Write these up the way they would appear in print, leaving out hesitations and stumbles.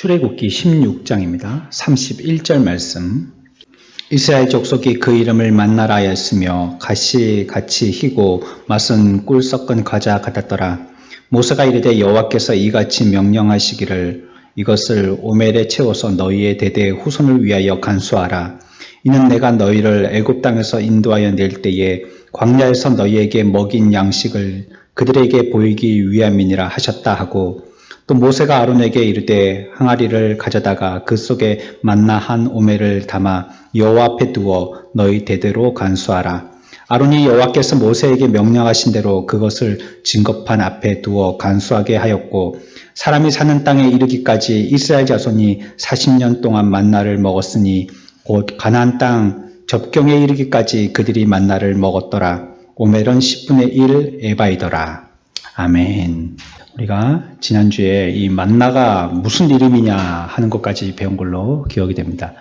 출애굽기 16장입니다. 31절 말씀. 이스라엘 족속이 그 이름을 만나라 하였으며 갓이 같이 희고 맛은 꿀 섞은 과자 같았더라. 모세가 이르되 여호와께서 이같이 명령하시기를 이것을 오멜에 채워서 너희의 대대 후손을 위하여 간수하라. 이는 내가 너희를 애굽 땅에서 인도하여 낼 때에 광야에서 너희에게 먹인 양식을 그들에게 보이기 위함이니라 하셨다 하고, 또 모세가 아론에게 이르되 항아리를 가져다가 그 속에 만나 한 오멜을 담아 여호와 앞에 두어 너희 대대로 간수하라. 아론이 여호와께서 모세에게 명령하신 대로 그것을 증거판 앞에 두어 간수하게 하였고, 사람이 사는 땅에 이르기까지 이스라엘 자손이 40년 동안 만나를 먹었으니 곧 가나안 땅 접경에 이르기까지 그들이 만나를 먹었더라. 오멜은 10분의 1 에바이더라. 아멘. 우리가 지난주에 이 만나가 무슨 이름이냐 하는 것까지 배운 걸로 기억이 됩니다.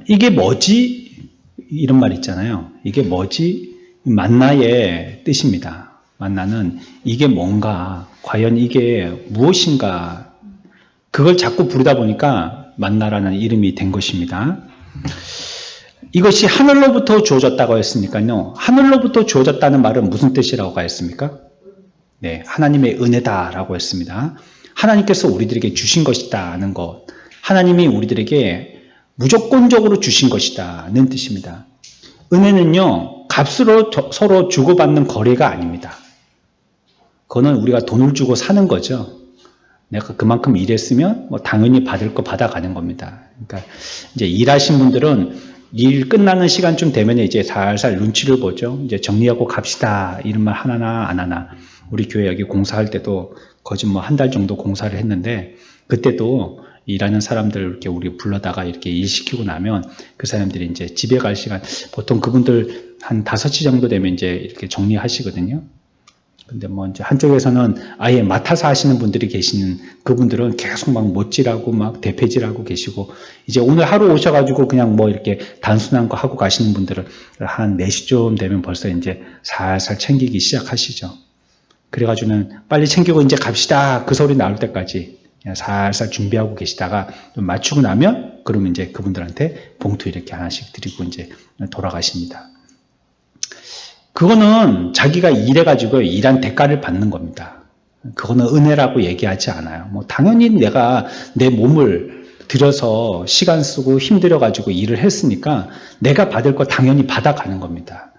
이게 뭐지? 이런 말 있잖아요. 이게 뭐지? 만나의 뜻입니다. 만나는 이게 뭔가, 과연 이게 무엇인가, 그걸 자꾸 부르다 보니까 만나라는 이름이 된 것입니다. 이것이 하늘로부터 주어졌다고 했으니까요. 하늘로부터 주어졌다는 말은 무슨 뜻이라고 하였습니까? 네, 하나님의 은혜다라고 했습니다. 하나님께서 우리들에게 주신 것이다는 것, 하나님이 우리들에게 무조건적으로 주신 것이다는 뜻입니다. 은혜는요, 값으로 서로 주고받는 거래가 아닙니다. 그거는 우리가 돈을 주고 사는 거죠. 내가 그만큼 일했으면 뭐 당연히 받을 거 받아가는 겁니다. 그러니까 이제 일하신 분들은 일 끝나는 시간쯤 되면 이제 살살 눈치를 보죠. 이제 정리하고 갑시다. 이런 말 하나 안 하나. 우리 교회 여기 공사할 때도 거짓 뭐 한 달 정도 공사를 했는데, 그때도 일하는 사람들 이렇게 우리 불러다가 이렇게 일 시키고 나면 그 사람들이 이제 집에 갈 시간, 보통 그분들 한 5시 정도 되면 이제 이렇게 정리하시거든요. 근데 뭐 이제 한쪽에서는 아예 맡아서 하시는 분들이 계시는, 그분들은 계속 막 못질하고 막 대패질하고 계시고, 이제 오늘 하루 오셔가지고 그냥 뭐 이렇게 단순한 거 하고 가시는 분들은 한 4시쯤 되면 벌써 이제 살살 챙기기 시작하시죠. 그래가지고는 빨리 챙기고 이제 갑시다. 그 소리 나올 때까지 그냥 살살 준비하고 계시다가 좀 맞추고 나면, 그러면 이제 그분들한테 봉투 이렇게 하나씩 드리고 이제 돌아가십니다. 그거는 자기가 일해가지고 일한 대가를 받는 겁니다. 그거는 은혜라고 얘기하지 않아요. 뭐 당연히 내가 내 몸을 들여서 시간 쓰고 힘들어가지고 일을 했으니까 내가 받을 거 당연히 받아가는 겁니다.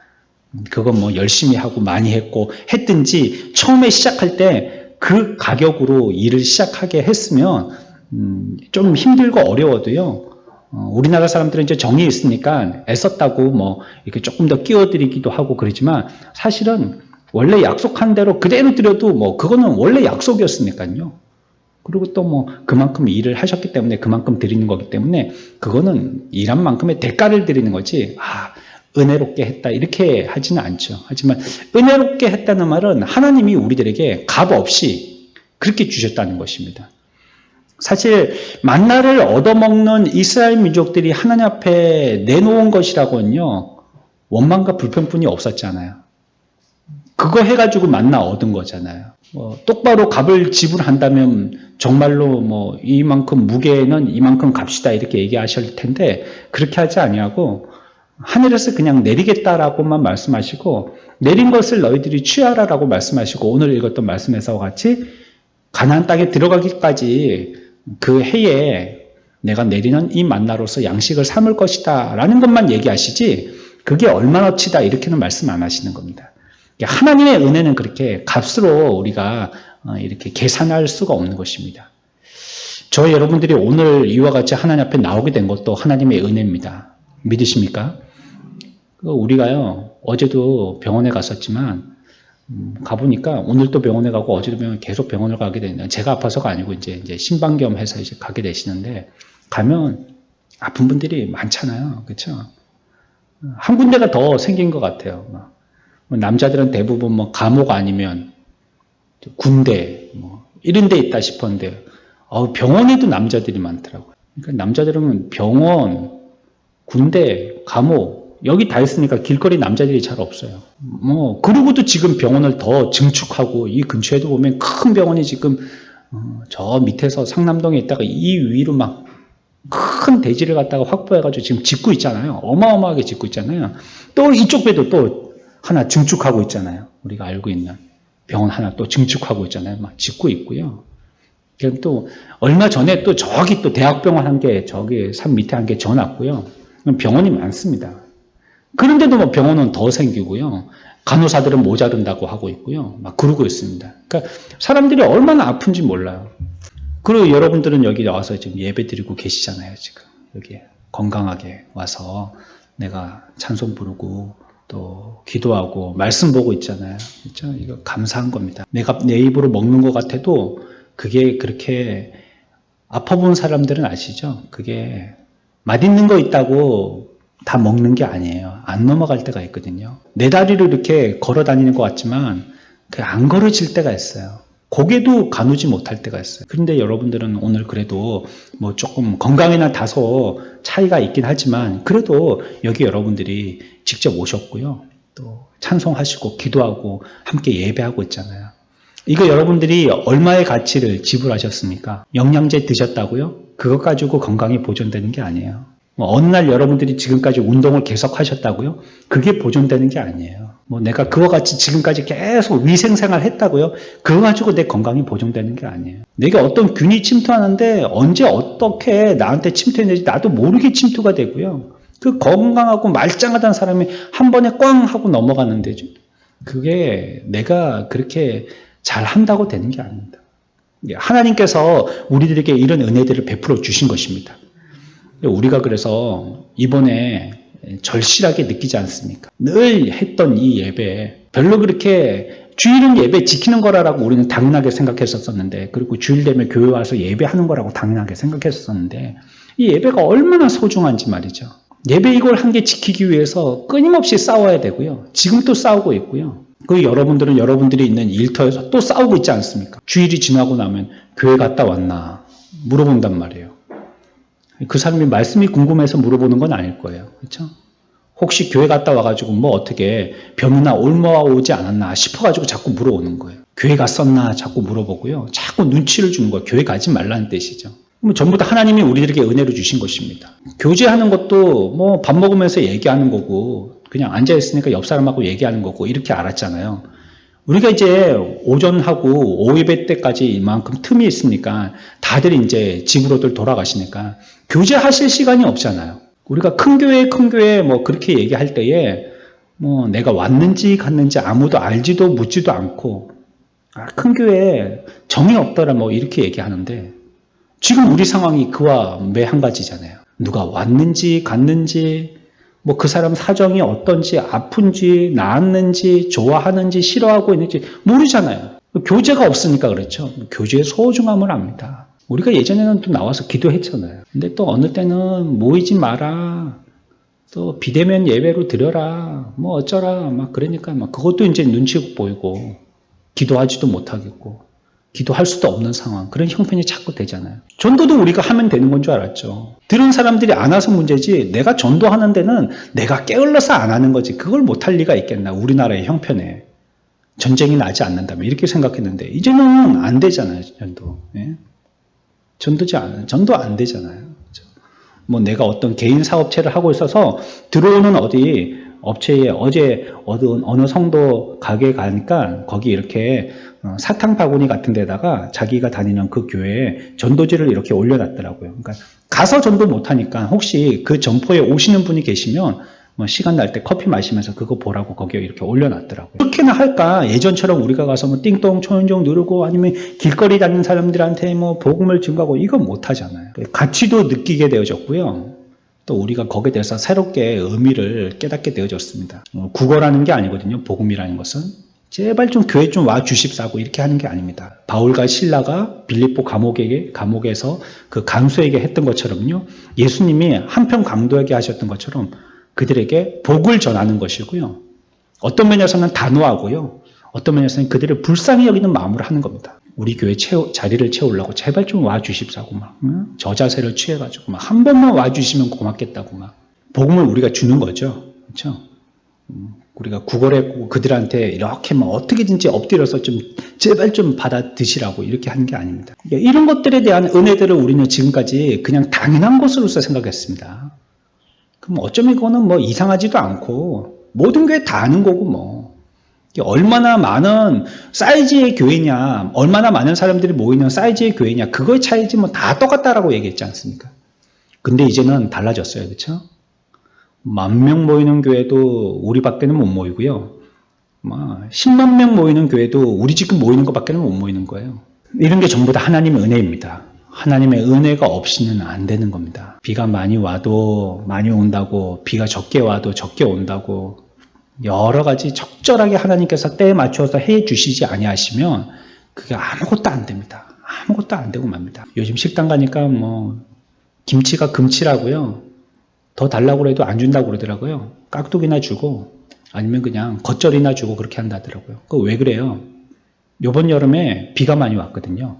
그건 뭐 열심히 하고 많이 했고 했든지 처음에 시작할 때 그 가격으로 일을 시작하게 했으면 좀 힘들고 어려워도요. 우리나라 사람들은 이제 정이 있으니까 애썼다고 뭐 이렇게 조금 더 끼워드리기도 하고 그러지만, 사실은 원래 약속한 대로 그대로 드려도 뭐 그거는 원래 약속이었으니까요. 그리고 또 뭐 그만큼 일을 하셨기 때문에 그만큼 드리는 거기 때문에 그거는 일한 만큼의 대가를 드리는 거지, 은혜롭게 했다 이렇게 하지는 않죠. 하지만 은혜롭게 했다는 말은 하나님이 우리들에게 값 없이 그렇게 주셨다는 것입니다. 사실 만나를 얻어먹는 이스라엘 민족들이 하나님 앞에 내놓은 것이라고는요, 원망과 불평뿐이 없었잖아요. 그거 해가지고 만나 얻은 거잖아요. 똑바로 값을 지불한다면 정말로 뭐 이만큼 무게는 이만큼 값이다 이렇게 얘기하실 텐데, 그렇게 하지 아니하고 하늘에서 그냥 내리겠다라고만 말씀하시고, 내린 것을 너희들이 취하라라고 말씀하시고, 오늘 읽었던 말씀에서와 같이 가나안 땅에 들어가기까지 그 해에 내가 내리는 이 만나로서 양식을 삼을 것이다 라는 것만 얘기하시지, 그게 얼마나치다 이렇게는 말씀 안 하시는 겁니다. 하나님의 은혜는 그렇게 값으로 우리가 이렇게 계산할 수가 없는 것입니다. 저희 여러분들이 오늘 이와 같이 하나님 앞에 나오게 된 것도 하나님의 은혜입니다. 믿으십니까? 우리가요, 어제도 병원에 갔었지만 가보니까 오늘도 병원에 가고 어제도 계속 병원을 가게 되는데, 제가 아파서가 아니고 이제 심방겸해서 이제 가게 되시는데, 가면 아픈 분들이 많잖아요. 그렇죠? 한 군데가 더 생긴 것 같아요. 남자들은 대부분 뭐 감옥 아니면 군대 뭐 이런 데 있다 싶었는데, 병원에도 남자들이 많더라고요. 그러니까 남자들은 병원, 군대, 감옥 여기 다 있으니까 길거리 남자들이 잘 없어요. 그리고도 지금 병원을 더 증축하고, 이 근처에도 보면 큰 병원이 지금 저 밑에서 상남동에 있다가 이 위로 막 큰 대지를 갖다가 확보해가지고 지금 짓고 있잖아요. 어마어마하게 짓고 있잖아요. 또 이쪽 배도 또 하나 증축하고 있잖아요. 우리가 알고 있는 병원 하나 또 증축하고 있잖아요. 막 짓고 있고요. 그럼 또 얼마 전에 또 저기 또 대학병원 한 개, 저기 산 밑에 한 개 져놨고요. 병원이 많습니다. 그런데도 뭐 병원은 더 생기고요. 간호사들은 모자른다고 하고 있고요. 막 그러고 있습니다. 그러니까 사람들이 얼마나 아픈지 몰라요. 그리고 여러분들은 여기 와서 지금 예배 드리고 계시잖아요. 지금 여기 건강하게 와서 내가 찬송 부르고 또 기도하고 말씀 보고 있잖아요. 그렇죠? 이거 감사한 겁니다. 내가 내 입으로 먹는 것 같아도 그게 그렇게 아파본 사람들은 아시죠? 그게 맛있는 거 있다고 다 먹는 게 아니에요. 안 넘어갈 때가 있거든요. 내 다리를 이렇게 걸어 다니는 것 같지만 안 걸어질 때가 있어요. 고개도 가누지 못할 때가 있어요. 그런데 여러분들은 오늘 그래도 뭐 조금 건강에는 다소 차이가 있긴 하지만 그래도 여기 여러분들이 직접 오셨고요. 또 찬송하시고 기도하고 함께 예배하고 있잖아요. 이거 여러분들이 얼마의 가치를 지불하셨습니까? 영양제 드셨다고요? 그것 가지고 건강이 보존되는 게 아니에요. 어느 날 여러분들이 지금까지 운동을 계속 하셨다고요? 그게 보존되는 게 아니에요. 내가 그와 같이 지금까지 계속 위생생활 했다고요? 그거 가지고 내 건강이 보존되는 게 아니에요. 내가 어떤 균이 침투하는데 언제 어떻게 나한테 침투했는지 나도 모르게 침투가 되고요. 그 건강하고 말짱하다는 사람이 한 번에 꽝 하고 넘어가는데 그게 내가 그렇게 잘 한다고 되는 게 아닙니다. 하나님께서 우리들에게 이런 은혜들을 베풀어 주신 것입니다. 우리가 그래서 이번에 절실하게 느끼지 않습니까? 늘 했던 이 예배, 별로 그렇게 주일은 예배 지키는 거라고 우리는 당연하게 생각했었는데, 그리고 주일 되면 교회 와서 예배하는 거라고 당연하게 생각했었는데, 이 예배가 얼마나 소중한지 말이죠. 예배 이걸 한 개 지키기 위해서 끊임없이 싸워야 되고요. 지금 또 싸우고 있고요. 그리고 여러분들은 여러분들이 있는 일터에서 또 싸우고 있지 않습니까? 주일이 지나고 나면 교회 갔다 왔나 물어본단 말이에요. 그 사람이 말씀이 궁금해서 물어보는 건 아닐 거예요. 그렇죠? 혹시 교회 갔다 와가지고 뭐 어떻게 병이나 옮아 오지 않았나 싶어가지고 자꾸 물어오는 거예요. 교회 갔었나 자꾸 물어보고요. 자꾸 눈치를 주는 거예요. 교회 가지 말라는 뜻이죠. 전부 다 하나님이 우리들에게 은혜로 주신 것입니다. 교제하는 것도 뭐 밥 먹으면서 얘기하는 거고 그냥 앉아있으니까 옆 사람하고 얘기하는 거고 이렇게 알았잖아요. 우리가 이제 오전하고 오후 예배 때까지 이만큼 틈이 있으니까 다들 이제 집으로들 돌아가시니까 교제하실 시간이 없잖아요. 우리가 큰 교회 뭐 그렇게 얘기할 때에 뭐 내가 왔는지 갔는지 아무도 알지도 묻지도 않고 큰 교회에 정이 없더라 뭐 이렇게 얘기하는데 지금 우리 상황이 그와 매 한 가지잖아요. 누가 왔는지 갔는지 뭐 그 사람 사정이 어떤지 아픈지 나았는지 좋아하는지 싫어하고 있는지 모르잖아요. 교제가 없으니까 그렇죠. 교제의 소중함을 압니다. 우리가 예전에는 또 나와서 기도했잖아요. 근데 또 어느 때는 모이지 마라. 또 비대면 예배로 드려라. 뭐 어쩌라. 막 그러니까 막 그것도 이제 눈치 보이고 기도하지도 못하겠고 기도할 수도 없는 상황. 그런 형편이 자꾸 되잖아요. 전도도 우리가 하면 되는 건 줄 알았죠. 들은 사람들이 안 와서 문제지 내가 전도하는 데는 내가 게을러서 안 하는 거지. 그걸 못할 리가 있겠나. 우리나라의 형편에. 전쟁이 나지 않는다면 이렇게 생각했는데 이제는 안 되잖아요. 전도. 예? 전도 안 되잖아요. 그렇죠? 뭐 내가 어떤 개인 사업체를 하고 있어서 들어오는 어디 업체에 어제 어느 성도 가게에 가니까 거기 이렇게 사탕 바구니 같은 데다가 자기가 다니는 그 교회에 전도지를 이렇게 올려놨더라고요. 그러니까 가서 전도 못하니까 혹시 그 점포에 오시는 분이 계시면 뭐 시간 날 때 커피 마시면서 그거 보라고 거기에 이렇게 올려놨더라고요. 그렇게나 할까? 예전처럼 우리가 가서 뭐 띵동 초인종 누르고 아니면 길거리 다니는 사람들한테 뭐 복음을 증거하고 이건 못하잖아요. 가치도 느끼게 되어졌고요. 또 우리가 거기에 대해서 새롭게 의미를 깨닫게 되어졌습니다. 국어라는 게 아니거든요. 복음이라는 것은. 제발 좀 교회 좀 와 주십사고 이렇게 하는 게 아닙니다. 바울과 실라가 빌립보 감옥에서 그 간수에게 했던 것처럼요. 예수님이 한편 강도에게 하셨던 것처럼 그들에게 복을 전하는 것이고요. 어떤 면에서는 단호하고요. 어떤 면에서는 그들을 불쌍히 여기는 마음으로 하는 겁니다. 우리 교회 자리를 채우려고 제발 좀 와 주십사고 막 저 자세를 취해가지고 막 한 번만 와 주시면 고맙겠다고 막 복음을 우리가 주는 거죠. 그렇죠? 우리가 구걸했고 그들한테 이렇게 뭐 어떻게든지 엎드려서 좀 제발 좀 받아 드시라고 이렇게 하는 게 아닙니다. 이런 것들에 대한 은혜들을 우리는 지금까지 그냥 당연한 것으로서 생각했습니다. 그럼 어쩌면 이거는 뭐 이상하지도 않고 모든 교회 다 아는 거고 뭐 얼마나 많은 사이즈의 교회냐, 얼마나 많은 사람들이 모이는 사이즈의 교회냐, 그거의 차이지 뭐 다 똑같다라고 얘기했지 않습니까? 근데 이제는 달라졌어요. 그렇죠? 10,000명 모이는 교회도 우리밖에는 못 모이고요. 10만 명 모이는 교회도 우리 지금 모이는 것밖에는 못 모이는 거예요. 이런 게 전부 다 하나님의 은혜입니다. 하나님의 은혜가 없이는 안 되는 겁니다. 비가 많이 와도 많이 온다고, 비가 적게 와도 적게 온다고, 여러 가지 적절하게 하나님께서 때에 맞춰서 해 주시지 아니하시면 그게 아무것도 안 됩니다. 아무것도 안 되고 맙니다. 요즘 식당 가니까 뭐 김치가 금치라고요. 더 달라고 해도 안 준다고 그러더라고요. 깍두기나 주고 아니면 그냥 겉절이나 주고 그렇게 한다더라고요. 그거 왜 그래요? 요번 여름에 비가 많이 왔거든요.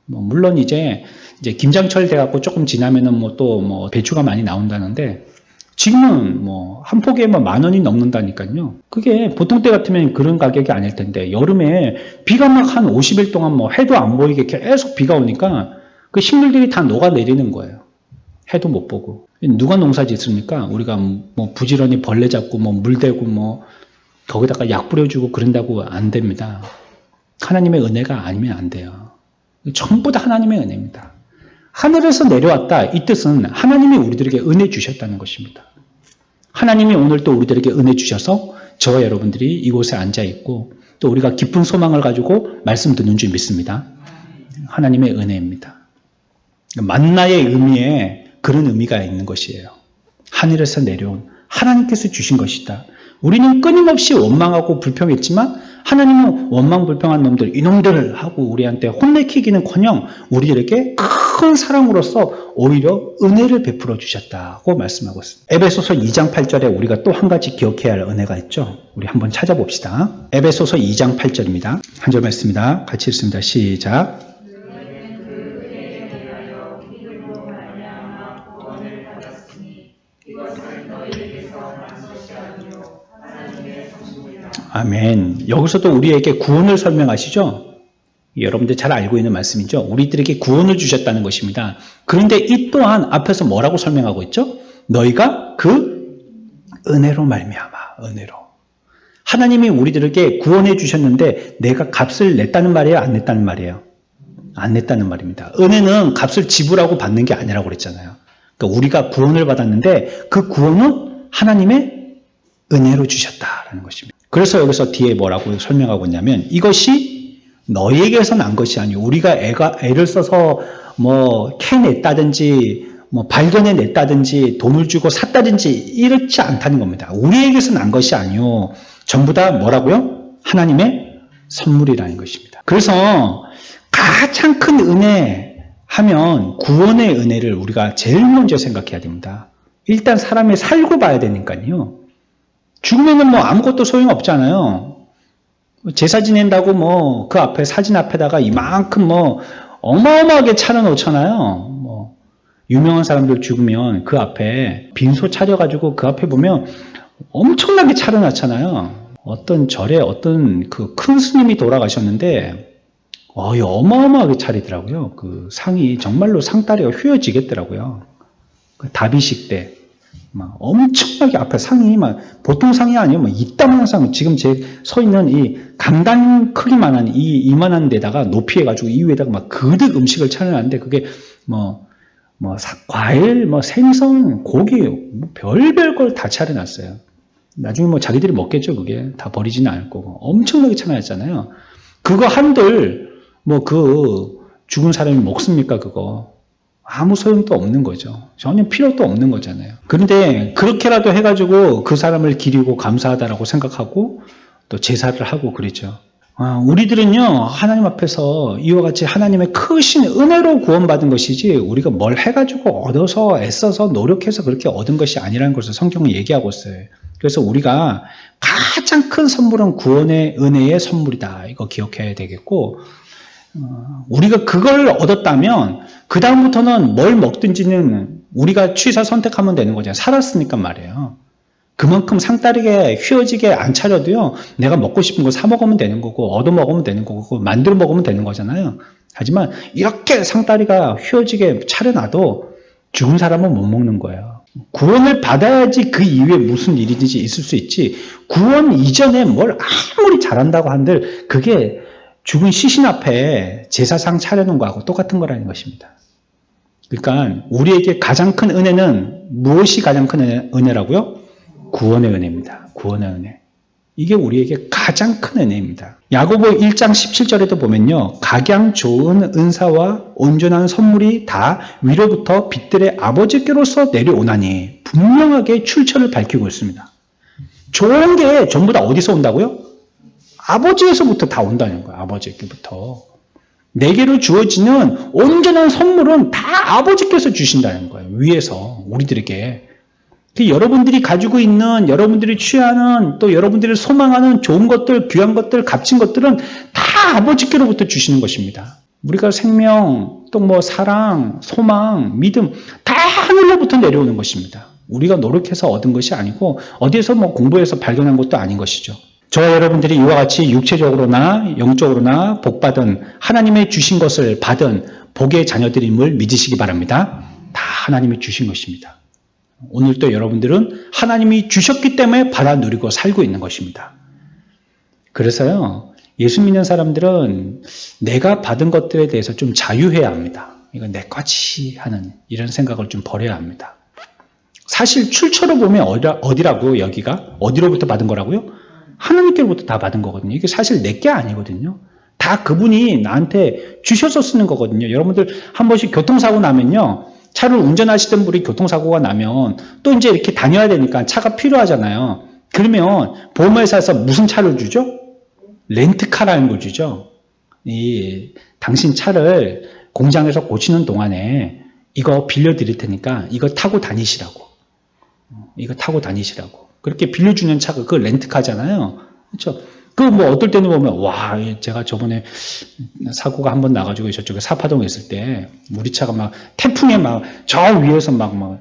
물론 이제 김장철 돼갖고 조금 지나면은 또 배추가 많이 나온다는데 지금은 한 포기에 10,000원이 넘는다니까요. 그게 보통 때 같으면 그런 가격이 아닐 텐데 여름에 비가 막 한 50일 동안 해도 안 보이게 계속 비가 오니까 그 식물들이 다 녹아내리는 거예요. 해도 못 보고. 누가 농사 짓습니까? 우리가 부지런히 벌레 잡고 물 대고 거기다가 약 뿌려주고 그런다고 안 됩니다. 하나님의 은혜가 아니면 안 돼요. 전부 다 하나님의 은혜입니다. 하늘에서 내려왔다 이 뜻은 하나님이 우리들에게 은혜 주셨다는 것입니다. 하나님이 오늘 또 우리들에게 은혜 주셔서 저와 여러분들이 이곳에 앉아있고 또 우리가 깊은 소망을 가지고 말씀 듣는 줄 믿습니다. 하나님의 은혜입니다. 만나의 의미에 그런 의미가 있는 것이에요. 하늘에서 내려온 하나님께서 주신 것이다. 우리는 끊임없이 원망하고 불평했지만 하나님은 원망 불평한 놈들 이놈들 하고 우리한테 혼내키기는커녕 우리들에게 큰 사랑으로서 오히려 은혜를 베풀어 주셨다고 말씀하고 있습니다. 에베소서 2장 8절에 우리가 또 한 가지 기억해야 할 은혜가 있죠. 우리 한번 찾아봅시다. 에베소서 2장 8절입니다. 한 절 말씀입니다. 같이 읽습니다. 시작. 아멘. 여기서도 우리에게 구원을 설명하시죠? 여러분들 잘 알고 있는 말씀이죠? 우리들에게 구원을 주셨다는 것입니다. 그런데 이 또한 앞에서 뭐라고 설명하고 있죠? 너희가 그 은혜로 말미암아. 은혜로. 하나님이 우리들에게 구원해 주셨는데 내가 값을 냈다는 말이에요? 안 냈다는 말이에요? 안 냈다는 말입니다. 은혜는 값을 지불하고 받는 게 아니라고 그랬잖아요. 그러니까 우리가 구원을 받았는데 그 구원은 하나님의 은혜로 주셨다라는 것입니다. 그래서 여기서 뒤에 뭐라고 설명하고 있냐면 이것이 너희에게서 난 것이 아니고 우리가 애를 써서 캐냈다든지 발견해냈다든지 돈을 주고 샀다든지 이렇지 않다는 겁니다. 우리에게서 난 것이 아니요 전부 다 뭐라고요? 하나님의 선물이라는 것입니다. 그래서 가장 큰 은혜 하면 구원의 은혜를 우리가 제일 먼저 생각해야 됩니다. 일단 사람이 살고 봐야 되니까요. 죽으면은 아무것도 소용없잖아요. 제사 지낸다고 그 앞에 사진 앞에다가 이만큼 어마어마하게 차려놓잖아요. 유명한 사람들 죽으면 그 앞에 빈소 차려가지고 그 앞에 보면 엄청나게 차려놨잖아요. 어떤 절에 어떤 그 큰 스님이 돌아가셨는데 어마어마하게 차리더라고요. 그 상이 정말로 상다리가 휘어지겠더라고요. 그 다비식 때. 엄청나게 앞에 상이 보통 상이 아니에요. 이따만한 상, 지금 제 서 있는 이 강당 크기만한 이만한 데다가 높이 해가지고 이 위에다가 그득 음식을 차려놨는데 그게 과일, 생선, 고기, 별별 걸 다 차려놨어요. 나중에 자기들이 먹겠죠. 그게 다 버리지는 않을 거고 엄청나게 차려놨잖아요. 그거 한들 그 죽은 사람이 먹습니까? 그거. 아무 소용도 없는 거죠. 전혀 필요도 없는 거잖아요. 그런데 그렇게라도 해가지고 그 사람을 기리고 감사하다라고 생각하고 또 제사를 하고 그러죠. 우리들은요 하나님 앞에서 이와 같이 하나님의 크신 은혜로 구원받은 것이지 우리가 뭘 해가지고 얻어서 애써서 노력해서 그렇게 얻은 것이 아니라는 것을 성경은 얘기하고 있어요. 그래서 우리가 가장 큰 선물은 구원의 은혜의 선물이다. 이거 기억해야 되겠고 우리가 그걸 얻었다면 그 다음부터는 뭘 먹든지는 우리가 취사 선택하면 되는 거잖아요. 살았으니까 말이에요. 그만큼 상다리게 휘어지게 안 차려도요, 내가 먹고 싶은 거 사 먹으면 되는 거고, 얻어 먹으면 되는 거고, 만들어 먹으면 되는 거잖아요. 하지만 이렇게 상다리가 휘어지게 차려놔도 죽은 사람은 못 먹는 거예요. 구원을 받아야지 그 이후에 무슨 일이든지 있을 수 있지, 구원 이전에 뭘 아무리 잘한다고 한들 그게 죽은 시신 앞에 제사상 차려놓은 거하고 똑같은 거라는 것입니다. 그러니까 우리에게 가장 큰 은혜는 무엇이 가장 큰 은혜라고요? 구원의 은혜입니다. 구원의 은혜. 이게 우리에게 가장 큰 은혜입니다. 야고보 1장 17절에도 보면요, 각양 좋은 은사와 온전한 선물이 다 위로부터 빛들의 아버지께로서 내려오나니 분명하게 출처를 밝히고 있습니다. 좋은 게 전부 다 어디서 온다고요? 아버지에서부터 다 온다는 거예요. 아버지께부터. 내게로 주어지는 온전한 선물은 다 아버지께서 주신다는 거예요. 위에서 우리들에게. 여러분들이 가지고 있는, 여러분들이 취하는, 또 여러분들이 소망하는 좋은 것들, 귀한 것들, 값진 것들은 다 아버지께로부터 주시는 것입니다. 우리가 생명, 또 뭐 사랑, 소망, 믿음 다 하늘로부터 내려오는 것입니다. 우리가 노력해서 얻은 것이 아니고 어디에서 뭐 공부해서 발견한 것도 아닌 것이죠. 저와 여러분들이 이와 같이 육체적으로나 영적으로나 복받은 하나님의 주신 것을 받은 복의 자녀들임을 믿으시기 바랍니다. 다 하나님이 주신 것입니다. 오늘도 여러분들은 하나님이 주셨기 때문에 받아 누리고 살고 있는 것입니다. 그래서요, 예수 믿는 사람들은 내가 받은 것들에 대해서 좀 자유해야 합니다. 이건 내 거지 하는 이런 생각을 좀 버려야 합니다. 사실 출처로 보면 어디라고요? 여기가? 어디로부터 받은 거라고요? 하나님께로부터 다 받은 거거든요. 이게 사실 내 게 아니거든요. 다 그분이 나한테 주셔서 쓰는 거거든요. 여러분들 한 번씩 교통사고 나면요, 차를 운전하시던 분이 교통사고가 나면 또 이제 이렇게 다녀야 되니까 차가 필요하잖아요. 그러면 보험회사에서 무슨 차를 주죠? 렌트카라는 걸 주죠. 당신 차를 공장에서 고치는 동안에 이거 빌려드릴 테니까 이거 타고 다니시라고. 이거 타고 다니시라고. 그렇게 빌려주는 차가 그 렌트카잖아요. 그렇죠? 그 뭐 어떨 때는 보면 와, 제가 저번에 사고가 한 번 나가지고 저쪽에 사파동에 있을 때 우리 차가 막 태풍에 막 저 위에서 막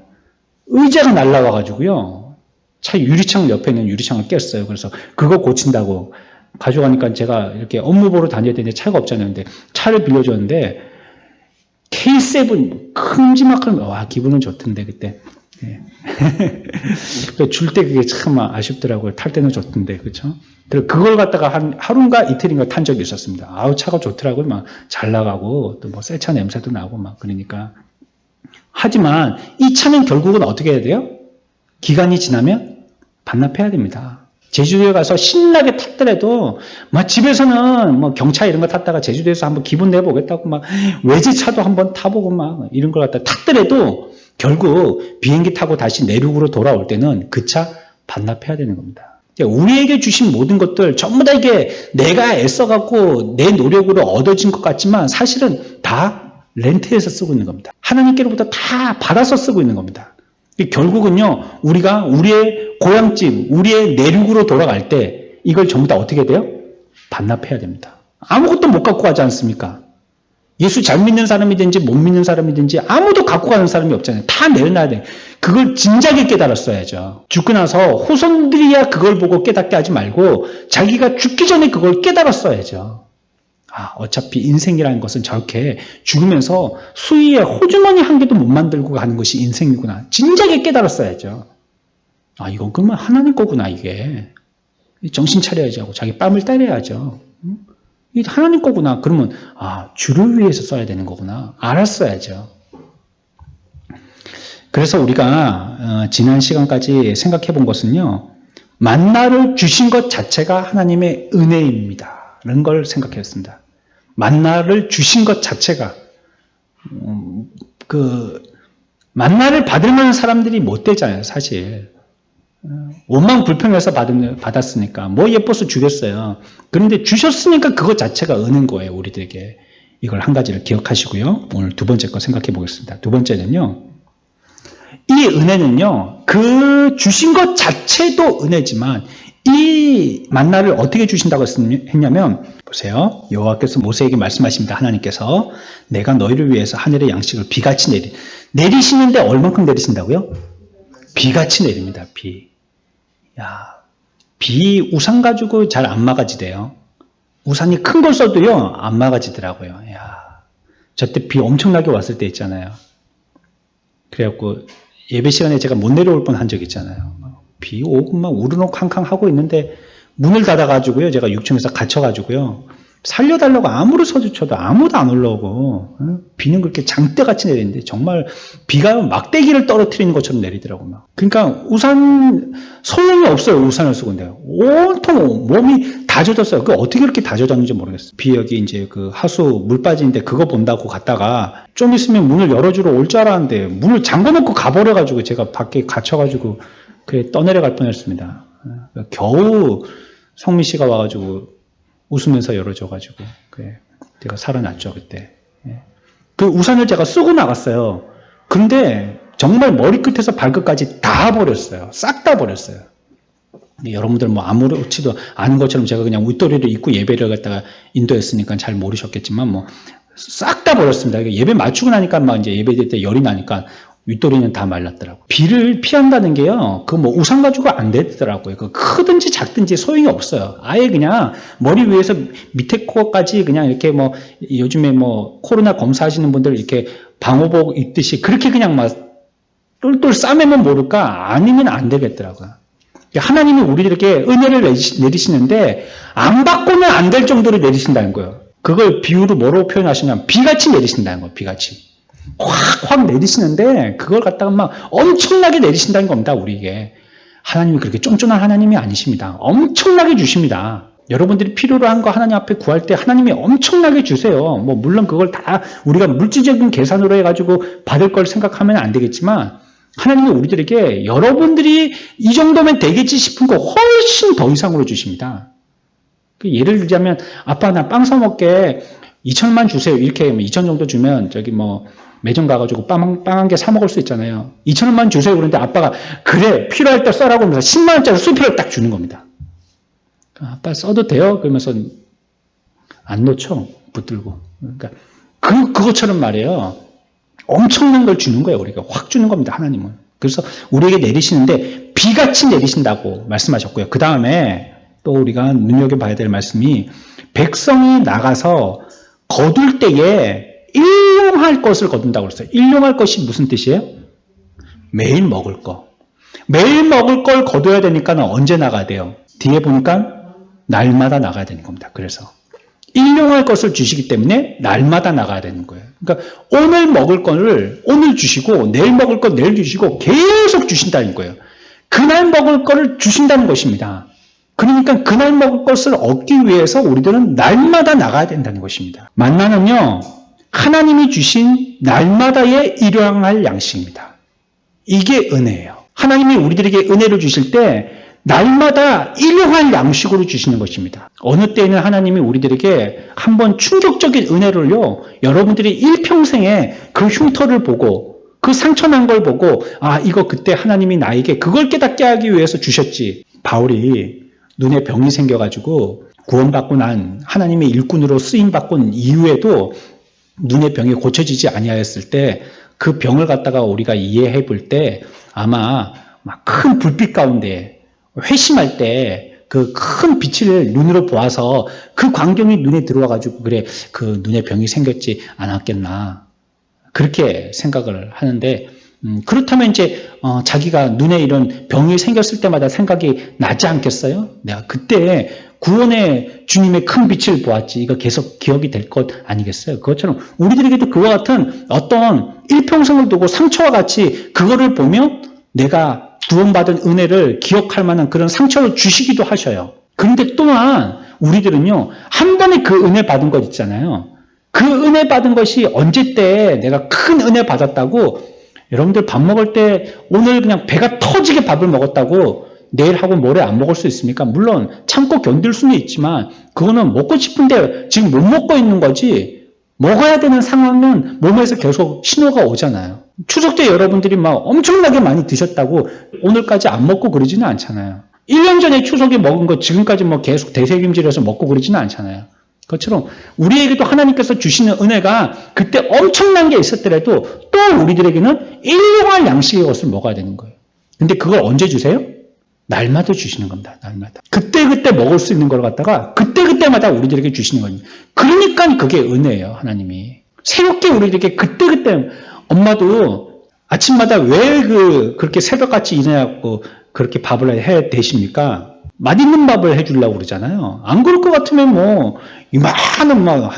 의자가 날라와가지고요, 차 유리창 옆에 있는 유리창을 깼어요. 그래서 그거 고친다고 가져가니까 제가 이렇게 업무 보러 다녀야 되는데 차가 없잖아요. 근데 차를 빌려줬는데 K7 큼지막한, 와, 기분은 좋던데 그때. 줄 때 그게 참 아쉽더라고요. 탈 때는 좋던데, 그렇죠? 그걸 갖다가 한 하루인가 이틀인가 탄 적이 있었습니다. 아우, 차가 좋더라고요. 막 잘 나가고 또 뭐 새 차 냄새도 나고 막 그러니까. 하지만 이 차는 결국은 어떻게 해야 돼요? 기간이 지나면 반납해야 됩니다. 제주도에 가서 신나게 탔더라도 막 집에서는 뭐 경차 이런 거 탔다가 제주도에서 한번 기분 내보겠다고 막 외제차도 한번 타보고 막 이런 걸 갖다 탔더라도 결국 비행기 타고 다시 내륙으로 돌아올 때는 그 차 반납해야 되는 겁니다. 우리에게 주신 모든 것들 전부 다 이게 내가 애써갖고 내 노력으로 얻어진 것 같지만 사실은 다 렌트해서 쓰고 있는 겁니다. 하나님께로부터 다 받아서 쓰고 있는 겁니다. 결국은요, 우리가 우리의 고향집, 우리의 내륙으로 돌아갈 때 이걸 전부 다 어떻게 돼요? 반납해야 됩니다. 아무것도 못 갖고 가지 않습니까? 예수 잘 믿는 사람이든지 못 믿는 사람이든지 아무도 갖고 가는 사람이 없잖아요. 다 내려놔야 돼요. 그걸 진작에 깨달았어야죠. 죽고 나서 후손들이야 그걸 보고 깨닫게 하지 말고 자기가 죽기 전에 그걸 깨달았어야죠. 아, 어차피 인생이라는 것은 저렇게 죽으면서 수위에 호주머니 한 개도 못 만들고 가는 것이 인생이구나. 진작에 깨달았어야죠. 아, 이건 그러면 하나님 거구나, 이게. 정신 차려야지 하고 자기 뺨을 때려야죠. 이게 하나님 거구나. 그러면 아, 주를 위해서 써야 되는 거구나. 알았어야죠. 그래서 우리가 지난 시간까지 생각해 본 것은요, 만나를 주신 것 자체가 하나님의 은혜입니다. 라는 걸 생각했습니다. 만나를 주신 것 자체가 만나를 받을 만한 사람들이 못 되잖아요, 사실. 원망 불평해서 받았으니까 뭐 예뻐서 주겠어요. 그런데 주셨으니까 그것 자체가 은혜인 거예요, 우리들에게. 이걸 한 가지를 기억하시고요. 오늘 두 번째 거 생각해 보겠습니다. 두 번째는요, 이 은혜는요, 그 주신 것 자체도 은혜지만 이 만나를 어떻게 주신다고 했냐면, 보세요. 여호와께서 모세에게 말씀하십니다. 하나님께서 내가 너희를 위해서 하늘의 양식을 비같이 내리시는데 얼만큼 내리신다고요? 비같이 내립니다. 비. 야, 비 우산 가지고 잘 안 막아지대요. 우산이 큰 걸 써도요, 안 막아지더라고요. 야, 저때 비 엄청나게 왔을 때 있잖아요. 그래갖고 예배 시간에 제가 못 내려올 뻔한 적 있잖아요. 비 오고 막 우르르 쾅쾅 하고 있는데 문을 닫아가지고요, 제가 6층에서 갇혀가지고요, 살려달라고 아무리 서주쳐도 아무도 안 올라오고, 비는 그렇게 장대같이 내리는데 정말 비가 막대기를 떨어뜨리는 것처럼 내리더라고요. 막. 그러니까 우산 소용이 없어요. 우산을 쓰고. 근데 온통 몸이 다 젖었어요. 그 어떻게 그렇게 다 젖었는지 모르겠어요. 비 여기 이제 그 하수 물 빠지는데 그거 본다고 갔다가 좀 있으면 문을 열어주러 올 줄 알았는데 문을 잠궈놓고 가버려가지고 제가 밖에 갇혀가지고 그래 떠내려갈 뻔했습니다. 겨우 성민 씨가 와가지고 웃으면서 열어줘가지고 그래 제가 살아났죠 그때. 그 우산을 제가 쓰고 나갔어요. 근데 정말 머리끝에서 발끝까지 다 버렸어요. 싹 다 버렸어요. 여러분들 뭐 아무렇지도 않은 것처럼 제가 그냥 윗도리를 입고 예배를 갖다가 인도했으니까 잘 모르셨겠지만 뭐 싹 다 버렸습니다. 예배 맞추고 나니까 막 이제 예배 드릴 때 열이 나니까 윗도리는 다 말랐더라고요. 비를 피한다는 게요, 그 뭐 우산 가지고 안 되더라고요. 그 크든지 작든지 소용이 없어요. 아예 그냥 머리 위에서 밑에 코까지 그냥 이렇게 뭐 요즘에 뭐 코로나 검사하시는 분들 이렇게 방호복 입듯이 그렇게 그냥 막 똘똘 싸매면 모를까? 아니면 안 되겠더라고요. 하나님이 우리들에게 은혜를 내리시는데 안 받고는 안 될 정도로 내리신다는 거예요. 그걸 비유로 뭐로 표현하시냐면 비같이 내리신다는 거예요. 비같이. 확 내리시는데 그걸 갖다가 막 엄청나게 내리신다는 겁니다. 우리에게. 하나님이 그렇게 쫀쫀한 하나님이 아니십니다. 엄청나게 주십니다. 여러분들이 필요로 한 거 하나님 앞에 구할 때 하나님이 엄청나게 주세요. 뭐 물론 그걸 다 우리가 물질적인 계산으로 해가지고 받을 걸 생각하면 안 되겠지만 하나님이 우리들에게 여러분들이 이 정도면 되겠지 싶은 거 훨씬 더 이상으로 주십니다. 예를 들자면 아빠 나 빵 사 먹게 2천만 주세요. 이렇게 2천 정도 주면 저기 뭐 매점 가가지고 빵 한 개 사 먹을 수 있잖아요. 2천원만 주세요. 그런데 아빠가 그래 필요할 때 써라고 하면서 10만원짜리 수표를 딱 주는 겁니다. 아빠 써도 돼요? 그러면서 안 놓죠. 붙들고. 그러니까 그것처럼 말이에요. 엄청난 걸 주는 거예요. 우리가 확 주는 겁니다. 하나님은. 그래서 우리에게 내리시는데 비같이 내리신다고 말씀하셨고요. 그 다음에 또 우리가 눈여겨봐야 될 말씀이 백성이 나가서 거둘 때에 일용할 것을 거둔다고 그랬어요. 일용할 것이 무슨 뜻이에요? 매일 먹을 거. 매일 먹을 걸 거둬야 되니까 언제 나가야 돼요? 뒤에 보니까 날마다 나가야 되는 겁니다. 그래서 일용할 것을 주시기 때문에 날마다 나가야 되는 거예요. 그러니까 오늘 먹을 거를 오늘 주시고 내일 먹을 거 내일 주시고 계속 주신다는 거예요. 그날 먹을 거를 주신다는 것입니다. 그러니까 그날 먹을 것을 얻기 위해서 우리들은 날마다 나가야 된다는 것입니다. 만나는요, 하나님이 주신 날마다의 일용할 양식입니다. 이게 은혜예요. 하나님이 우리들에게 은혜를 주실 때 날마다 일용할 양식으로 주시는 것입니다. 어느 때에는 하나님이 우리들에게 한번 충격적인 은혜를요, 여러분들이 일평생에 그 흉터를 보고 그 상처난 걸 보고 아 이거 그때 하나님이 나에게 그걸 깨닫게 하기 위해서 주셨지. 바울이 눈에 병이 생겨가지고 구원받고 난 하나님의 일꾼으로 쓰임받고 이후에도 눈의 병이 고쳐지지 아니하였을 때 그 병을 갖다가 우리가 이해해 볼 때 아마 막 큰 불빛 가운데 회심할 때 그 큰 빛을 눈으로 보아서 그 광경이 눈에 들어와가지고 그래 그 눈에 병이 생겼지 않았겠나 그렇게 생각을 하는데 그렇다면 이제 자기가 눈에 이런 병이 생겼을 때마다 생각이 나지 않겠어요? 내가 그때 구원의 주님의 큰 빛을 보았지. 이거 계속 기억이 될 것 아니겠어요? 그것처럼 우리들에게도 그와 같은 어떤 일평생을 두고 상처와 같이 그거를 보며 내가 구원받은 은혜를 기억할 만한 그런 상처를 주시기도 하셔요. 그런데 또한 우리들은요, 한 번에 그 은혜 받은 것 있잖아요. 그 은혜 받은 것이 언제 때 내가 큰 은혜 받았다고 여러분들 밥 먹을 때 오늘 그냥 배가 터지게 밥을 먹었다고 내일 하고 모레 안 먹을 수 있습니까? 물론 참고 견딜 수는 있지만 그거는 먹고 싶은데 지금 못 먹고 있는 거지 먹어야 되는 상황은 몸에서 계속 신호가 오잖아요. 추석 때 여러분들이 막 엄청나게 많이 드셨다고 오늘까지 안 먹고 그러지는 않잖아요. 1년 전에 추석에 먹은 거 지금까지 뭐 계속 대세김질해서 먹고 그러지는 않잖아요. 그것처럼 우리에게도 하나님께서 주시는 은혜가 그때 엄청난 게 있었더라도 또 우리들에게는 일용할 양식의 것을 먹어야 되는 거예요. 근데 그걸 언제 주세요? 날마다 주시는 겁니다. 날마다. 그때그때 먹을 수 있는 걸 갖다가 그때그때마다 우리들에게 주시는 겁니다. 그러니까 그게 은혜예요. 하나님이. 새롭게 우리들에게 그때그때 엄마도 아침마다 왜 그렇게 새벽같이 일어나고 그렇게 밥을 해 대십니까? 맛있는 밥을 해주려고 그러잖아요. 안 그럴 것 같으면 뭐 이만한 막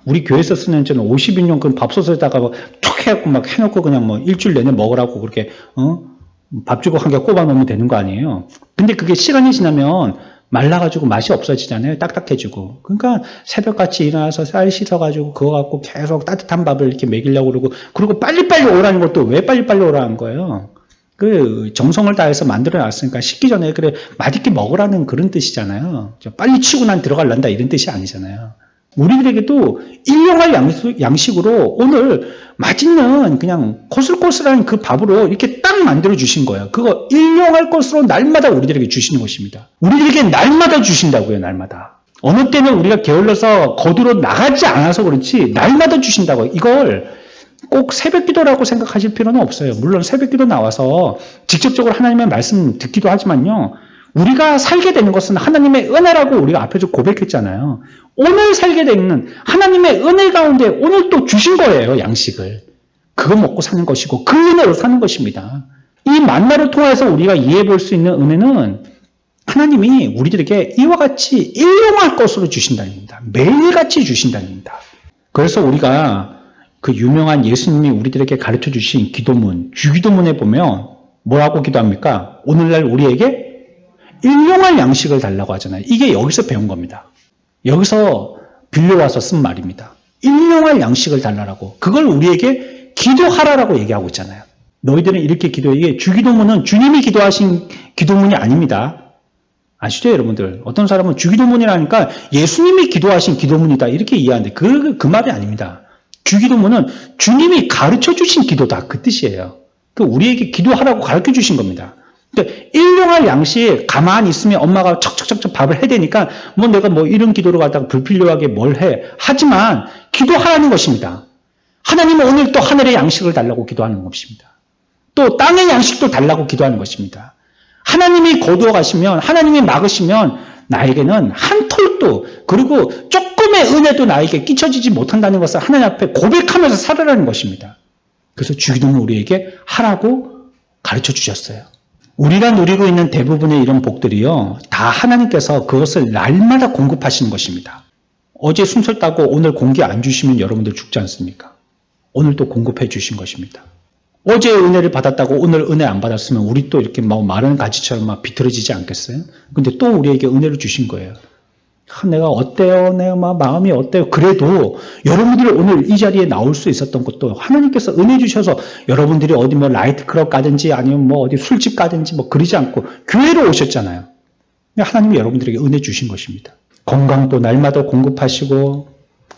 우리 교회에서 쓰는 저는 50인용 그 밥솥에다가 툭 해갖고 막 해놓고 그냥 뭐 일주일 내내 먹으라고 그렇게 밥주걱 한 개 꼽아 놓으면 되는 거 아니에요. 근데 그게 시간이 지나면 말라가지고 맛이 없어지잖아요. 딱딱해지고. 그러니까 새벽같이 일어나서 쌀 씻어가지고 그거 갖고 계속 따뜻한 밥을 이렇게 먹이려고 그러고, 그리고 빨리빨리 오라는 것도 왜 빨리빨리 오라는 거예요? 그 정성을 다해서 만들어 놨으니까 식기 전에 그래 맛있게 먹으라는 그런 뜻이잖아요. 빨리 치고 난 들어갈란다 이런 뜻이 아니잖아요. 우리들에게도 일용할 양식으로 오늘 맛있는 그냥 고슬고슬한 그 밥으로 이렇게 딱 만들어 주신 거예요. 그거 일용할 것으로 날마다 우리들에게 주시는 것입니다. 우리들에게 날마다 주신다고요. 날마다. 어느 때는 우리가 게을러서 거두러 나가지 않아서 그렇지 날마다 주신다고. 이걸 꼭 새벽기도라고 생각하실 필요는 없어요. 물론 새벽기도 나와서 직접적으로 하나님의 말씀 듣기도 하지만요. 우리가 살게 되는 것은 하나님의 은혜라고 우리가 앞에서 고백했잖아요. 오늘 살게 되는 하나님의 은혜 가운데 오늘 또 주신 거예요. 양식을. 그거 먹고 사는 것이고 그 은혜로 사는 것입니다. 이 만나를 통해서 우리가 이해해 볼 수 있는 은혜는 하나님이 우리들에게 이와 같이 일용할 것으로 주신다는 겁니다. 매일같이 주신다는 겁니다. 그래서 우리가 그 유명한 예수님이 우리들에게 가르쳐 주신 기도문, 주기도문에 보면 뭐라고 기도합니까? 오늘날 우리에게 일용할 양식을 달라고 하잖아요. 이게 여기서 배운 겁니다. 여기서 빌려와서 쓴 말입니다. 일용할 양식을 달라고. 그걸 우리에게 기도하라라고 얘기하고 있잖아요. 너희들은 이렇게 기도해. 이게 주기도문은 주님이 기도하신 기도문이 아닙니다. 아시죠, 여러분들? 어떤 사람은 주기도문이라니까 예수님이 기도하신 기도문이다 이렇게 이해하는데 그 말이 아닙니다. 주기도문은 주님이 가르쳐 주신 기도다 그 뜻이에요. 그 우리에게 기도하라고 가르쳐 주신 겁니다. 그러니까 일용할 양식 가만히 있으면 엄마가 척척척척 밥을 해야 되니까 뭐 내가 뭐 이런 기도를 갖다가 불필요하게 뭘 해. 하지만 기도하라는 것입니다. 하나님은 오늘 또 하늘의 양식을 달라고 기도하는 것입니다. 또 땅의 양식도 달라고 기도하는 것입니다. 하나님이 거두어 가시면 하나님이 막으시면 나에게는 한 톨도 그리고 조금의 은혜도 나에게 끼쳐지지 못한다는 것을 하나님 앞에 고백하면서 살아라는 것입니다. 그래서 주기도는 우리에게 하라고 가르쳐 주셨어요. 우리가 누리고 있는 대부분의 이런 복들이요. 다 하나님께서 그것을 날마다 공급하시는 것입니다. 어제 순찰 따고 오늘 공기 안 주시면 여러분들 죽지 않습니까? 오늘 또 공급해 주신 것입니다. 어제 은혜를 받았다고 오늘 은혜 안 받았으면 우리 또 이렇게 막 마른 가지처럼 막 비틀어지지 않겠어요? 근데 또 우리에게 은혜를 주신 거예요. 내가 어때요? 내가 막 마음이 어때요? 그래도 여러분들이 오늘 이 자리에 나올 수 있었던 것도 하나님께서 은혜 주셔서 여러분들이 어디 뭐 라이트 클럽 가든지 아니면 뭐 어디 술집 가든지 뭐 그러지 않고 교회로 오셨잖아요. 하나님이 여러분들에게 은혜 주신 것입니다. 건강도 날마다 공급하시고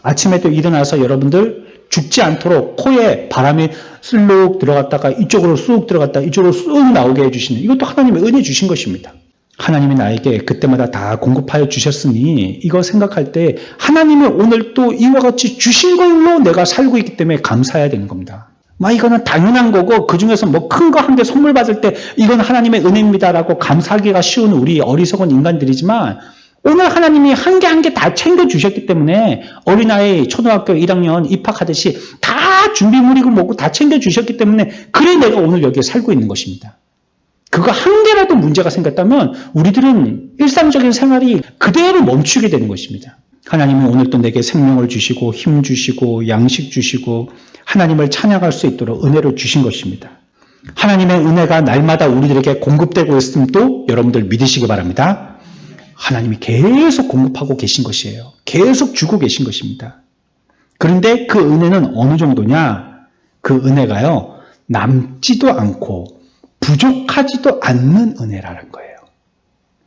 아침에 또 일어나서 여러분들 죽지 않도록 코에 바람이 슬룩 들어갔다가 이쪽으로 쑥 들어갔다가 이쪽으로 쑥 나오게 해주시는 이것도 하나님의 은혜 주신 것입니다. 하나님이 나에게 그때마다 다 공급하여 주셨으니 이거 생각할 때 하나님이 오늘 또 이와 같이 주신 걸로 내가 살고 있기 때문에 감사해야 되는 겁니다. 이거는 당연한 거고 그중에서 뭐 큰 거 한 개 선물 받을 때 이건 하나님의 은혜입니다라고 감사하기가 쉬운 우리 어리석은 인간들이지만 오늘 하나님이 한 개 한 개 다 챙겨주셨기 때문에 어린아이 초등학교 1학년 입학하듯이 다 준비물이고 뭐고 다 챙겨주셨기 때문에 그래 내가 오늘 여기에 살고 있는 것입니다. 그거 한 개라도 문제가 생겼다면 우리들은 일상적인 생활이 그대로 멈추게 되는 것입니다. 하나님은 오늘 또 내게 생명을 주시고 힘 주시고 양식 주시고 하나님을 찬양할 수 있도록 은혜를 주신 것입니다. 하나님의 은혜가 날마다 우리들에게 공급되고 있음도 여러분들 믿으시기 바랍니다. 하나님이 계속 공급하고 계신 것이에요. 계속 주고 계신 것입니다. 그런데 그 은혜는 어느 정도냐? 그 은혜가요. 남지도 않고 부족하지도 않는 은혜라는 거예요.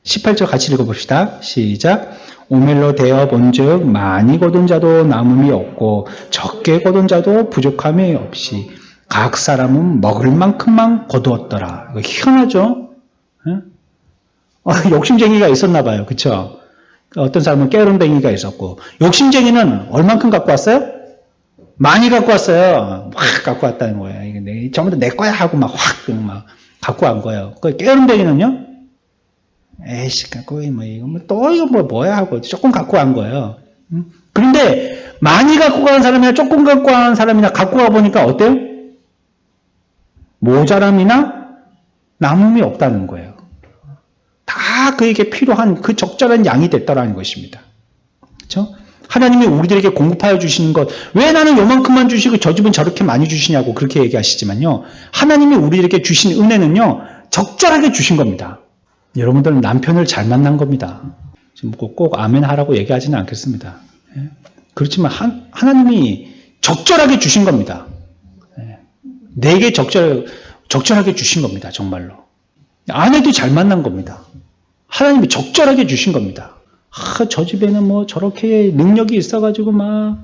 18절 같이 읽어봅시다. 시작. 오멜로 되어 본즉 많이 거둔 자도 남음이 없고 적게 거둔 자도 부족함이 없이 각 사람은 먹을 만큼만 거두었더라. 이거 희한하죠? 욕심쟁이가 있었나 봐요. 그렇죠? 어떤 사람은 깨름뱅이가 있었고 욕심쟁이는 얼만큼 갖고 왔어요? 많이 갖고 왔어요. 확 갖고 왔다는 거예요. 이게 전부 다 내 거야 하고 막 확 갖고 간 거예요. 그 깨름뱅이는요? 에이씨, 거의 뭐, 이거 뭐야 하고 조금 갖고 간 거예요. 그런데 많이 갖고 가는 사람이나 조금 갖고 가는 사람이나 갖고 가 보니까 어때요? 모자람이나 남음이 없다는 거예요. 다 그에게 필요한 그 적절한 양이 됐다라는 것입니다. 그렇죠? 하나님이 우리들에게 공급하여 주시는 것, 왜 나는 요만큼만 주시고 저 집은 저렇게 많이 주시냐고 그렇게 얘기하시지만요. 하나님이 우리들에게 주신 은혜는요. 적절하게 주신 겁니다. 여러분들은 남편을 잘 만난 겁니다. 꼭 아멘 하라고 얘기하지는 않겠습니다. 그렇지만 하나님이 적절하게 주신 겁니다. 내게 적절하게 주신 겁니다. 정말로. 아내도 잘 만난 겁니다. 하나님이 적절하게 주신 겁니다. 저 집에는 뭐 저렇게 능력이 있어가지고 막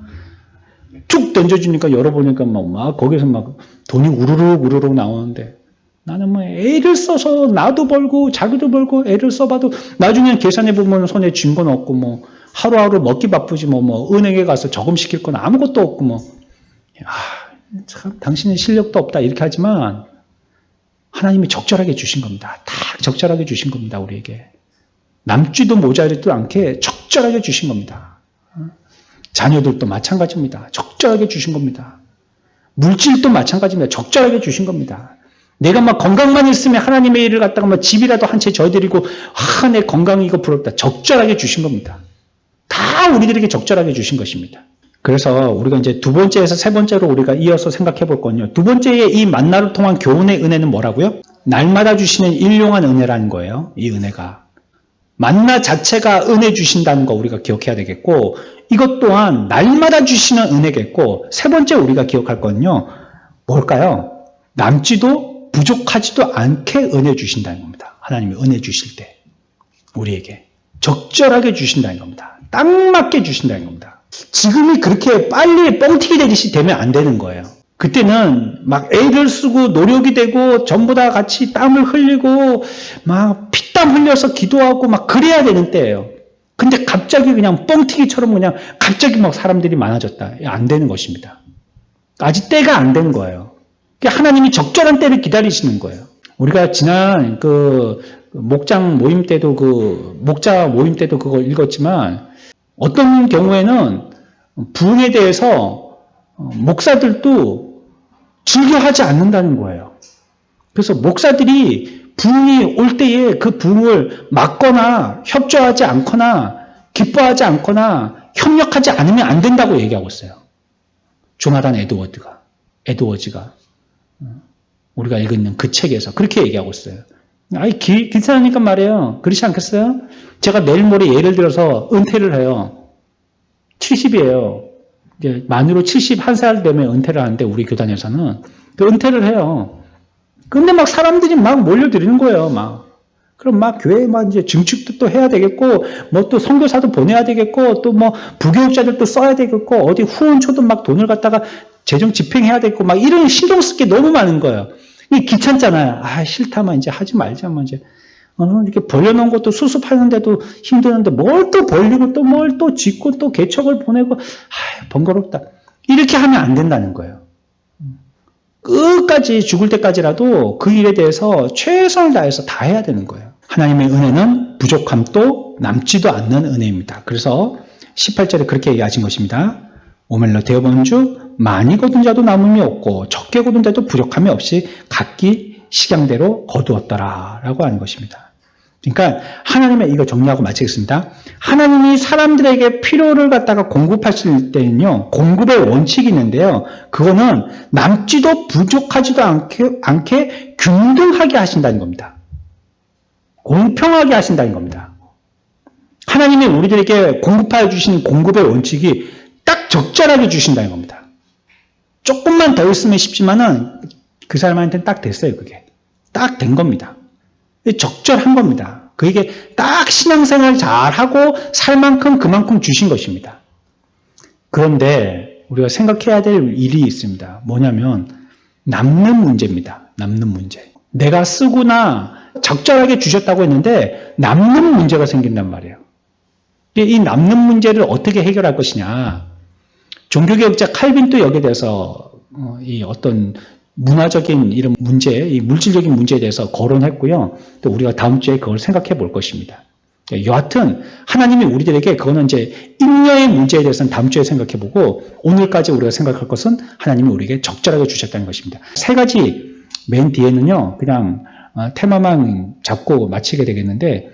쭉 던져주니까 열어보니까 막 거기서 막 돈이 우르륵 나오는데 나는 뭐 애를 써서 나도 벌고 자기도 벌고 애를 써봐도 나중에 계산해보면 손에 쥔 건 없고 뭐 하루하루 먹기 바쁘지 뭐 은행에 가서 저금시킬 건 아무것도 없고 뭐 참 당신의 실력도 없다 이렇게 하지만 하나님이 적절하게 주신 겁니다. 딱 적절하게 주신 겁니다. 우리에게. 남지도 모자르지도 않게 적절하게 주신 겁니다. 자녀들도 마찬가지입니다. 적절하게 주신 겁니다. 물질도 마찬가지입니다. 적절하게 주신 겁니다. 내가 막 건강만 있으면 하나님의 일을 갖다가 막 집이라도 한 채 져드리고 내 건강이 이거 부럽다. 적절하게 주신 겁니다. 다 우리들에게 적절하게 주신 것입니다. 그래서 우리가 이제 두 번째에서 세 번째로 우리가 이어서 생각해 볼 건요. 두 번째의 이 만나를 통한 교훈의 은혜는 뭐라고요? 날마다 주시는 일용한 은혜라는 거예요. 이 은혜가. 만나 자체가 은혜 주신다는 거 우리가 기억해야 되겠고 이것 또한 날마다 주시는 은혜겠고 세 번째 우리가 기억할 건요. 뭘까요? 남지도 부족하지도 않게 은혜 주신다는 겁니다. 하나님이 은혜 주실 때 우리에게 적절하게 주신다는 겁니다. 딱 맞게 주신다는 겁니다. 지금이 그렇게 빨리 뻥튀기 되듯이 되면 안 되는 거예요. 그때는 막 애를 쓰고 노력이 되고 전부 다 같이 땀을 흘리고 막 피땀 흘려서 기도하고 막 그래야 되는 때예요. 근데 갑자기 그냥 뻥튀기처럼 그냥 갑자기 막 사람들이 많아졌다. 안 되는 것입니다. 아직 때가 안 된 거예요. 하나님이 적절한 때를 기다리시는 거예요. 우리가 지난 목장 모임 때도 목자 모임 때도 그걸 읽었지만 어떤 경우에는 부흥에 대해서 목사들도 즐겨하지 않는다는 거예요. 그래서 목사들이 부흥이 올 때에 그 부흥을 막거나 협조하지 않거나 기뻐하지 않거나 협력하지 않으면 안 된다고 얘기하고 있어요. 조나단 에드워즈가 우리가 읽는 그 책에서 그렇게 얘기하고 있어요. 기사니까 말이에요. 그렇지 않겠어요? 제가 내일 모레 예를 들어서 은퇴를 해요. 70이에요. 만으로 71살 되면 은퇴를 하는데 우리 교단에서는 그 은퇴를 해요. 근데 막 사람들이 막 몰려들이는 거예요. 그럼 막 교회에 막 이제 증축도 또 해야 되겠고, 뭐 또 선교사도 보내야 되겠고, 또 뭐 부교육자들도 써야 되겠고, 어디 후원초도 막 돈을 갖다가 재정 집행해야 되겠고, 막 이런 신경 쓸 게 너무 많은 거예요. 이게 귀찮잖아요. 싫다만 이제 하지 말자만 이제. 이렇게 벌려놓은 것도 수습하는데도 힘드는데 뭘 또 벌리고 또 뭘 또 짓고 또 개척을 보내고 번거롭다. 이렇게 하면 안 된다는 거예요. 끝까지 죽을 때까지라도 그 일에 대해서 최선을 다해서 다 해야 되는 거예요. 하나님의 은혜는 부족함도 남지도 않는 은혜입니다. 그래서 18절에 그렇게 얘기하신 것입니다. 오멜로 되어본즉 많이 거둔 자도 남음이 없고 적게 거둔 자도 부족함이 없이 각기 식양대로 거두었더라 라고 하는 것입니다. 그러니까 하나님의 이거 정리하고 마치겠습니다. 하나님이 사람들에게 필요를 갖다가 공급하실 때는요. 공급의 원칙이 있는데요. 그거는 남지도 부족하지도 않게 균등하게 하신다는 겁니다. 공평하게 하신다는 겁니다. 하나님이 우리들에게 공급하여 주신 공급의 원칙이 딱 적절하게 주신다는 겁니다. 조금만 더 있으면 쉽지만은 그 사람한테는 딱 됐어요. 그게. 딱 된 겁니다. 적절한 겁니다. 그에게 딱 신앙생활 잘하고 살 만큼 그만큼 주신 것입니다. 그런데 우리가 생각해야 될 일이 있습니다. 뭐냐면 남는 문제입니다. 남는 문제. 내가 쓰거나 적절하게 주셨다고 했는데 남는 문제가 생긴단 말이에요. 이 남는 문제를 어떻게 해결할 것이냐. 종교개혁자 칼빈도 여기에 대해서 이 어떤 문화적인 이런 문제, 이 물질적인 문제에 대해서 거론했고요. 또 우리가 다음 주에 그걸 생각해 볼 것입니다. 여하튼 하나님이 우리들에게 그거는 이제 인여의 문제에 대해서는 다음 주에 생각해 보고 오늘까지 우리가 생각할 것은 하나님이 우리에게 적절하게 주셨다는 것입니다. 세 가지 맨 뒤에는요. 그냥 테마만 잡고 마치게 되겠는데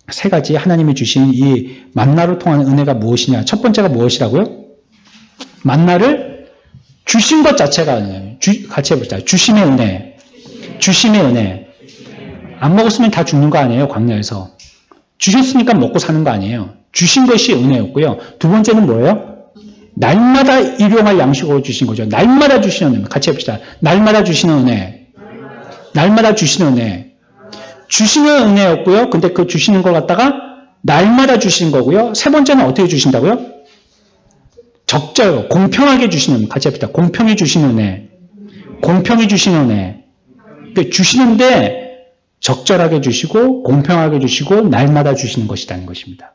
세 가지 하나님이 주신 이 만나로 통한 은혜가 무엇이냐. 첫 번째가 무엇이라고요? 만나를 주신 것 자체가 은혜예요. 같이 해보자. 주심의 은혜. 주심의 은혜. 안 먹었으면 다 죽는 거 아니에요, 광야에서. 주셨으니까 먹고 사는 거 아니에요. 주신 것이 은혜였고요. 두 번째는 뭐예요? 날마다 일용할 양식으로 주신 거죠. 날마다 주시는 은혜. 같이 해봅시다. 날마다 주시는 은혜. 날마다 주시는 은혜. 주시는 은혜였고요. 근데 그 주시는 걸 갖다가 날마다 주시는 거고요. 세 번째는 어떻게 주신다고요? 적절, 공평하게 주시는, 같이 합시다. 공평히 주시는 은혜. 공평히 주시는 은혜. 주시는데 적절하게 주시고 공평하게 주시고 날마다 주시는 것이라는 것입니다.